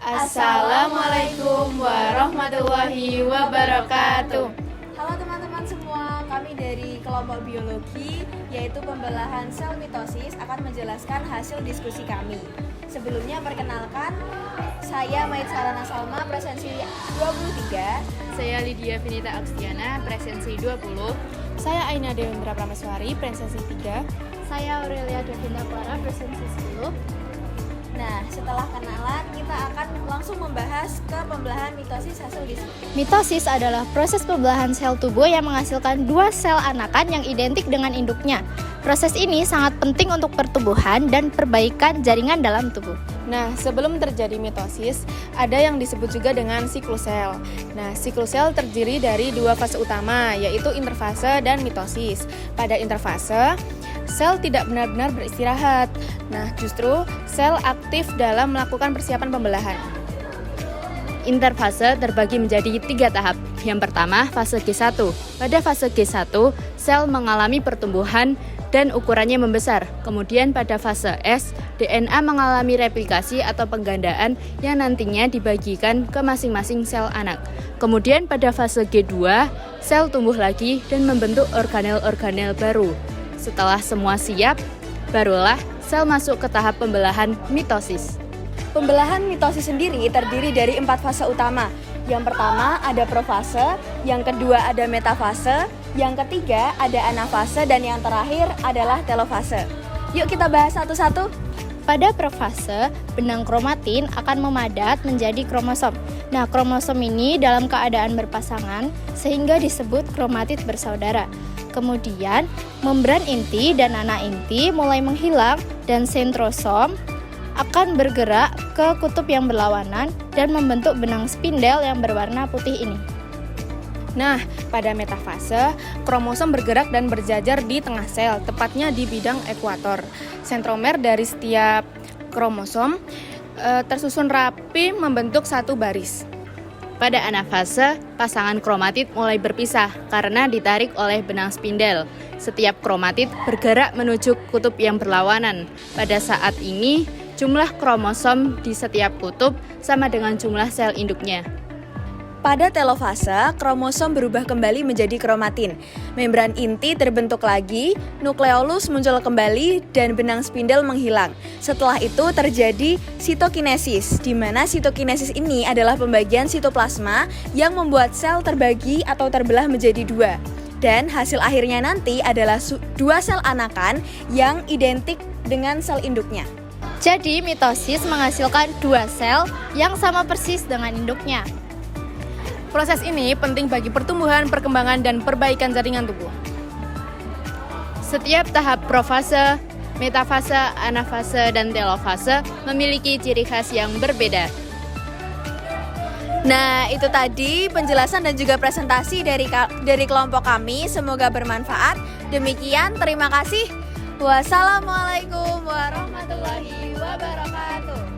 Assalamualaikum warahmatullahi wabarakatuh. Halo teman-teman semua, kami dari kelompok biologi yaitu pembelahan sel mitosis akan menjelaskan hasil diskusi kami. Sebelumnya perkenalkan, saya Maid Sarana Salma, presensi 23. Saya Lydia Finita Agustiana, presensi 20. Saya Aina Dewendra Prameswari, presensi 3. Saya Aurelia Devinda Clara, presensi 10. Nah, setelah kenalan, kita akan langsung membahas ke pembelahan mitosis hasil diskusi. Mitosis adalah proses pembelahan sel tubuh yang menghasilkan dua sel anakan yang identik dengan induknya. Proses ini sangat penting untuk pertumbuhan dan perbaikan jaringan dalam tubuh. Nah, sebelum terjadi mitosis, ada yang disebut juga dengan siklus sel. Nah, siklus sel terdiri dari dua fase utama, yaitu interfase dan mitosis. Pada interfase, sel tidak benar-benar beristirahat. Nah, justru sel aktif dalam melakukan persiapan pembelahan. Interfase terbagi menjadi 3 tahap. Yang pertama, fase G1. Pada fase G1, sel mengalami pertumbuhan dan ukurannya membesar. Kemudian pada fase S, DNA mengalami replikasi atau penggandaan yang nantinya dibagikan ke masing-masing sel anak. Kemudian pada fase G2, sel tumbuh lagi dan membentuk organel-organel baru. Setelah semua siap, barulah sel masuk ke tahap pembelahan mitosis. Pembelahan mitosis sendiri terdiri dari 4 fase utama. Yang pertama ada profase, yang kedua ada metafase, yang ketiga ada anafase, dan yang terakhir adalah telofase. Yuk kita bahas satu-satu. Pada profase, benang kromatin akan memadat menjadi kromosom. Nah, kromosom ini dalam keadaan berpasangan sehingga disebut kromatid bersaudara. Kemudian, membran inti dan nana inti mulai menghilang dan sentrosom akan bergerak ke kutub yang berlawanan dan membentuk benang spindel yang berwarna putih ini. Nah, pada metafase, kromosom bergerak dan berjajar di tengah sel, tepatnya di bidang ekuator. Sentromer dari setiap kromosom tersusun rapi membentuk satu baris. Pada anafase, pasangan kromatid mulai berpisah karena ditarik oleh benang spindel. Setiap kromatid bergerak menuju kutub yang berlawanan. Pada saat ini, jumlah kromosom di setiap kutub sama dengan jumlah sel induknya. Pada telofase, kromosom berubah kembali menjadi kromatin. Membran inti terbentuk lagi, nukleolus muncul kembali, dan benang spindel menghilang. Setelah itu terjadi sitokinesis, di mana sitokinesis ini adalah pembagian sitoplasma yang membuat sel terbagi atau terbelah menjadi dua. Dan hasil akhirnya nanti adalah dua sel anakan yang identik dengan sel induknya. Jadi, mitosis menghasilkan dua sel yang sama persis dengan induknya. Proses ini penting bagi pertumbuhan, perkembangan, dan perbaikan jaringan tubuh. Setiap tahap profase, metafase, anafase, dan telofase memiliki ciri khas yang berbeda. Nah, itu tadi penjelasan dan juga presentasi dari kelompok kami. Semoga bermanfaat. Demikian, terima kasih. Wassalamualaikum warahmatullahi wabarakatuh.